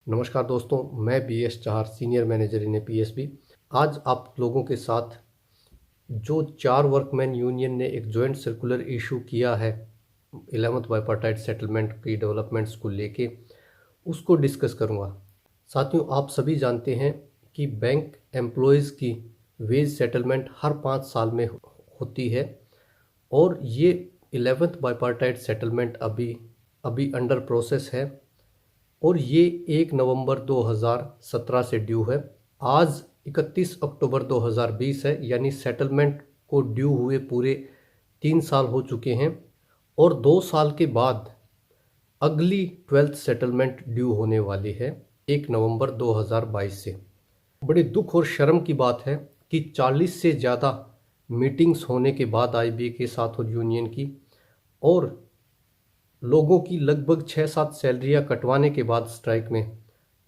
नमस्कार दोस्तों, मैं BS चार सीनियर मैनेजर इन PSB। आज आप लोगों के साथ जो 4 वर्कमैन यूनियन ने एक जॉइंट सर्कुलर इशू किया है 11th बाइपार्टाइट सेटलमेंट की डेवलपमेंट्स को लेके उसको डिस्कस करूंगा। साथियों, आप सभी जानते हैं कि बैंक एम्प्लॉयज़ की वेज सेटलमेंट हर 5 साल में होती है और ये 11th बाइपार्टाइट सेटलमेंट अभी अभी अंडर प्रोसेस है और ये 1 नवंबर 2017 से ड्यू है। आज 31 अक्टूबर 2020 है, यानी सेटलमेंट को ड्यू हुए पूरे 3 साल हो चुके हैं और 2 साल के बाद अगली 12th सेटलमेंट ड्यू होने वाली है 1 नवंबर 2022 से। बड़े दुख और शर्म की बात है कि 40 से ज़्यादा मीटिंग्स होने के बाद IBA के साथ और यूनियन की और लोगों की लगभग 6-7 सैलरियां कटवाने के बाद स्ट्राइक में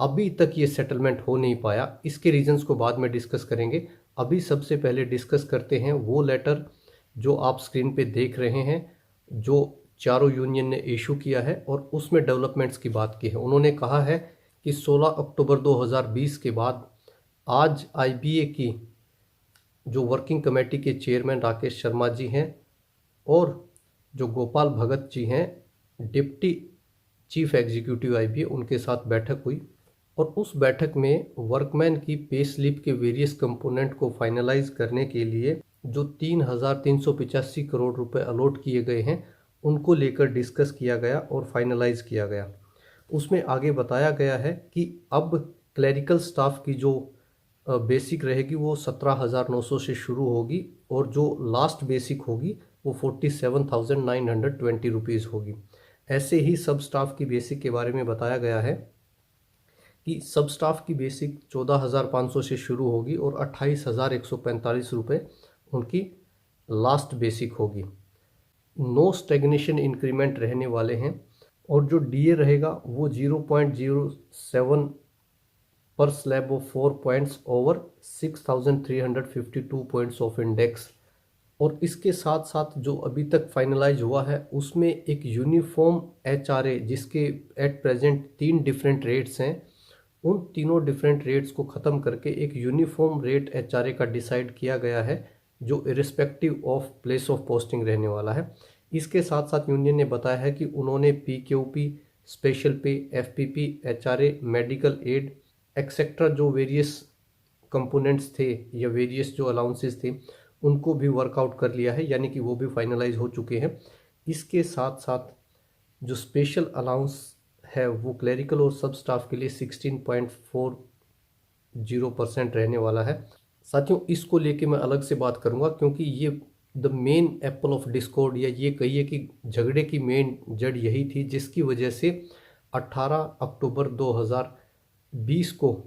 अभी तक ये सेटलमेंट हो नहीं पाया। इसके रीजंस को बाद में डिस्कस करेंगे। अभी सबसे पहले डिस्कस करते हैं वो लेटर जो आप स्क्रीन पे देख रहे हैं, जो चारों यूनियन ने इशू किया है और उसमें डेवलपमेंट्स की बात की है। उन्होंने कहा है कि 16 अक्टूबर 2020 के बाद आज IBA की जो वर्किंग कमेटी के चेयरमैन राकेश शर्मा जी हैं और जो गोपाल भगत जी हैं डिप्टी चीफ एग्जीक्यूटिव IBA, उनके साथ बैठक हुई और उस बैठक में वर्कमैन की पे स्लिप के वेरियस कंपोनेंट को फाइनलाइज करने के लिए जो 3,385 करोड़ रुपए अलॉट किए गए हैं उनको लेकर डिस्कस किया गया और फाइनलाइज किया गया। उसमें आगे बताया गया है कि अब क्लरिकल स्टाफ की जो बेसिक रहेगी वो 17,900 से शुरू होगी और जो लास्ट बेसिक होगी वो 47,920 रुपीज़ होगी। ऐसे ही सब स्टाफ की बेसिक के बारे में बताया गया है कि सब स्टाफ की बेसिक 14,500 से शुरू होगी और 28,145 रुपये उनकी लास्ट बेसिक होगी। नो स्टेगनेशन इंक्रीमेंट रहने वाले हैं और जो DA रहेगा वो 0.07 पर slab of 4 points over 6,352 points of index. और इसके साथ साथ जो अभी तक फाइनलाइज हुआ है उसमें एक यूनिफॉर्म HRA जिसके एट प्रेजेंट 3 डिफरेंट रेट्स हैं, उन तीनों डिफरेंट रेट्स को ख़त्म करके एक यूनिफॉर्म रेट HRA का डिसाइड किया गया है जो irrespective of place of posting रहने वाला है। इसके साथ साथ यूनियन ने बताया है कि उन्होंने PQP, स्पेशल पे, FPP, HRA, medical aid etcetera जो वेरियस कंपोनेंट्स थे या वेरियस जो अलाउंसेस थे उनको भी वर्कआउट कर लिया है, यानी कि वो भी फाइनलाइज हो चुके हैं। इसके साथ साथ जो स्पेशल अलाउंस है वो क्लरिकल और सब स्टाफ के लिए 16.40% रहने वाला है। साथियों, इसको लेके मैं अलग से बात करूंगा क्योंकि ये the main Apple of Discord या ये कहिए कि झगड़े की मेन जड़ यही थी जिसकी वजह से 18 अक्टूबर 2020 को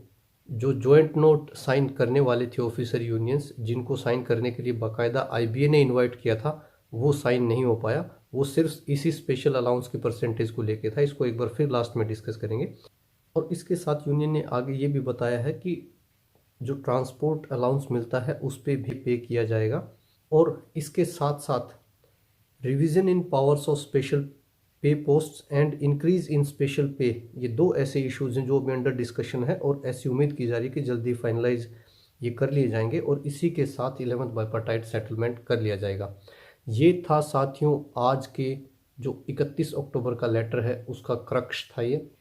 जो जॉइंट नोट साइन करने वाले थे ऑफिसर यूनियंस, जिनको साइन करने के लिए बाकायदा IBA ने इनवाइट किया था, वो साइन नहीं हो पाया। वो सिर्फ इसी स्पेशल अलाउंस की परसेंटेज को लेके था। इसको एक बार फिर लास्ट में डिस्कस करेंगे। और इसके साथ यूनियन ने आगे ये भी बताया है कि जो ट्रांसपोर्ट अलाउंस मिलता है उस पर भी पे किया जाएगा। और इसके साथ साथ revision in powers of special pay posts and increase in special pay, ये 2 ऐसे इश्यूज हैं जो अभी अंडर डिस्कशन है और ऐसी उम्मीद की जा रही है कि जल्दी फाइनलाइज ये कर लिए जाएंगे और इसी के साथ 11th बाइपार्टाइट सेटलमेंट कर लिया जाएगा। ये था साथियों आज के जो 31 अक्टूबर का लेटर है उसका क्रक्स था, ये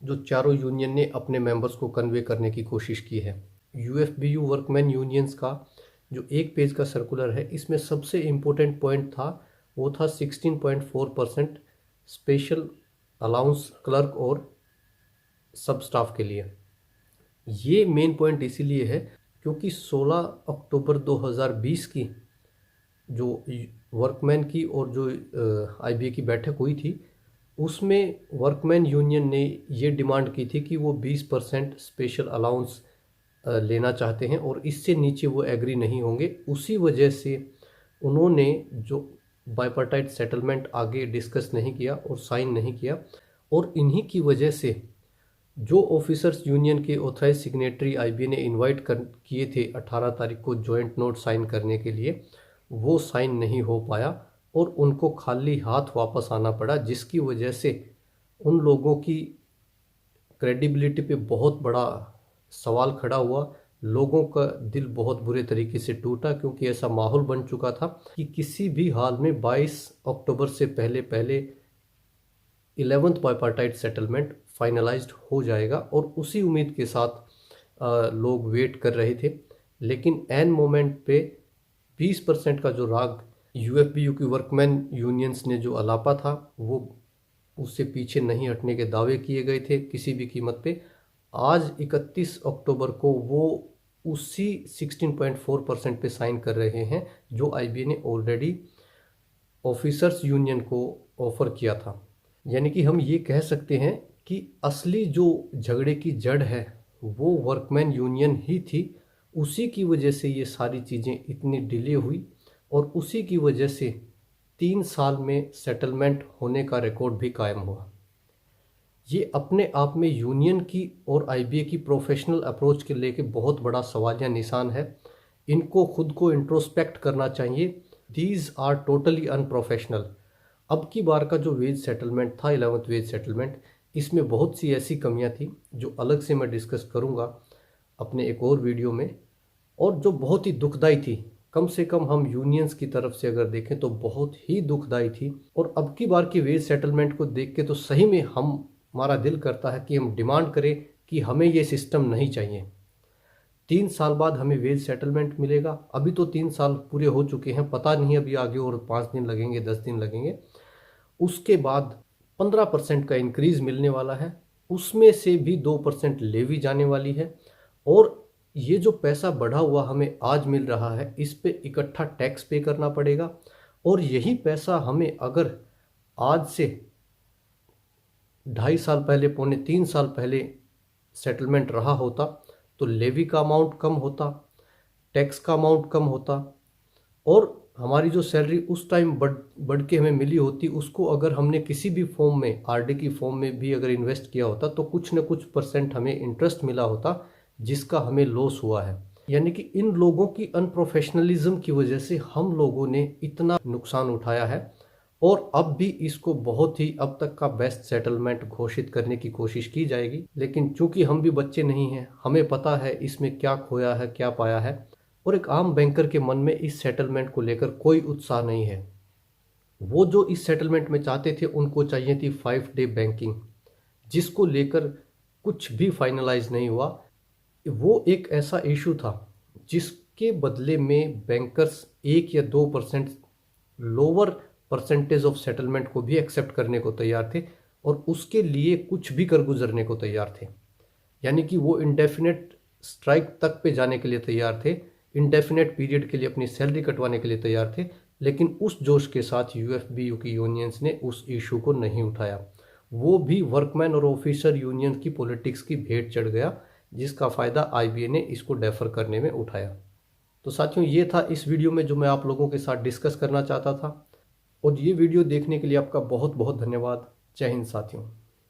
जो चारों यूनियन ने अपने मेंबर्स को कन्वे करने की कोशिश की है। UFBU वर्कमैन यूनियंस का जो 1 पेज का सर्कुलर है इसमें सबसे इम्पोर्टेंट पॉइंट था वो था 16.4% स्पेशल अलाउंस क्लर्क और सब स्टाफ के लिए। ये मेन पॉइंट इसीलिए है क्योंकि 16 अक्टूबर 2020 की जो वर्कमैन की और जो IBA की बैठक हुई थी उसमें वर्कमैन यूनियन ने ये डिमांड की थी कि वो 20% स्पेशल अलाउंस लेना चाहते हैं और इससे नीचे वो एग्री नहीं होंगे। उसी वजह से उन्होंने जो बाइपार्टाइट सेटलमेंट आगे डिस्कस नहीं किया और साइन नहीं किया और इन्हीं की वजह से जो ऑफिसर्स यूनियन के ऑथराइज सिग्नेटरी IBA ने इनवाइट किए थे 18 तारीख को जॉइंट नोट साइन करने के लिए, वो साइन नहीं हो पाया और उनको खाली हाथ वापस आना पड़ा, जिसकी वजह से उन लोगों की क्रेडिबिलिटी पे बहुत बड़ा सवाल खड़ा हुआ। लोगों का दिल बहुत बुरे तरीके से टूटा, क्योंकि ऐसा माहौल बन चुका था कि किसी भी हाल में 22 अक्टूबर से पहले पहले 11th बाईपार्टाइट सेटलमेंट फाइनलाइज्ड हो जाएगा, और उसी उम्मीद के साथ लोग वेट कर रहे थे। लेकिन एन मोमेंट पे 20% का जो राग यूएफबीयू की वर्कमैन यूनियंस ने जो अलापा था, वो उससे पीछे नहीं हटने के दावे किए गए थे किसी भी कीमत पे। आज 31 अक्टूबर को वो उसी 16.4% पे साइन कर रहे हैं जो आईबीए ने ऑलरेडी ऑफिसर्स यूनियन को ऑफर किया था। यानी कि हम ये कह सकते हैं कि असली जो झगड़े की जड़ है वो वर्कमैन यूनियन ही थी। उसी की वजह से ये सारी चीज़ें इतनी डिले हुई, और उसी की वजह से 3 साल में सेटलमेंट होने का रिकॉर्ड भी कायम हुआ। ये अपने आप में यूनियन की और आईबीए की प्रोफेशनल अप्रोच के लेके बहुत बड़ा सवालिया निशान है। इनको खुद को इंट्रोस्पेक्ट करना चाहिए। These are totally unprofessional. अब की बार का जो वेज सेटलमेंट था, 11th वेज सेटलमेंट, इसमें बहुत सी ऐसी कमियां थी जो अलग से मैं डिस्कस करूंगा अपने एक और वीडियो में, और जो बहुत ही दुखदाई थी। कम से कम हम यूनियंस की तरफ से अगर देखें तो बहुत ही दुखदाई थी। और अब की बार की वेज सेटलमेंट को देख के तो सही में हमारा दिल करता है कि हम डिमांड करें कि हमें ये सिस्टम नहीं चाहिए। 3 साल बाद हमें वेज सेटलमेंट मिलेगा। अभी तो 3 साल पूरे हो चुके हैं, पता नहीं अभी आगे और 5 दिन लगेंगे, 10 दिन लगेंगे। उसके बाद 15% का इंक्रीज मिलने वाला है, उसमें से भी 2% लेवी जाने वाली है। और ये जो पैसा बढ़ा हुआ हमें आज मिल रहा है, इस पे इकट्ठा टैक्स पे करना पड़ेगा। और यही पैसा हमें अगर आज से 2.5 साल पहले, पौने 3 साल पहले सेटलमेंट रहा होता, तो लेवी का अमाउंट कम होता, टैक्स का अमाउंट कम होता, और हमारी जो सैलरी उस टाइम बढ़ के हमें मिली होती, उसको अगर हमने किसी भी फॉर्म में, आरडी की फॉर्म में भी अगर इन्वेस्ट किया होता, तो कुछ न कुछ % हमें इंटरेस्ट मिला होता, जिसका हमें लॉस हुआ है। यानी कि इन लोगों की अनप्रोफेशनलिज्म की वजह से हम लोगों ने इतना नुकसान उठाया है, और अब भी इसको बहुत ही अब तक का बेस्ट सेटलमेंट घोषित करने की कोशिश की जाएगी। लेकिन चूंकि हम भी बच्चे नहीं हैं, हमें पता है इसमें क्या खोया है, क्या पाया है, और एक आम बैंकर के मन में इस सेटलमेंट को लेकर कोई उत्साह नहीं है। वो जो इस सेटलमेंट में चाहते थे, उनको चाहिए थी 5 डे बैंकिंग, जिसको लेकर कुछ भी फाइनलाइज नहीं हुआ। वो एक ऐसा इशू था जिसके बदले में बैंकर्स 1 या 2% लोअर परसेंटेज ऑफ सेटलमेंट को भी एक्सेप्ट करने को तैयार थे, और उसके लिए कुछ भी कर गुजरने को तैयार थे। यानी कि वो इंडेफिनेट स्ट्राइक तक पे जाने के लिए तैयार थे, इंडेफिनेट पीरियड के लिए अपनी सैलरी कटवाने के लिए तैयार थे। लेकिन उस जोश के साथ यूएफबीयू की यूनियंस ने उस इशू को नहीं उठाया। वो भी वर्कमैन और ऑफिसर यूनियन की पॉलिटिक्स की भेंट चढ़ गया, जिसका फ़ायदा आईबीए ने इसको डेफर करने में उठाया। तो साथियों, ये था इस वीडियो में जो मैं आप लोगों के साथ डिस्कस करना चाहता था, और ये वीडियो देखने के लिए आपका बहुत बहुत धन्यवाद। जय हिंद साथियों।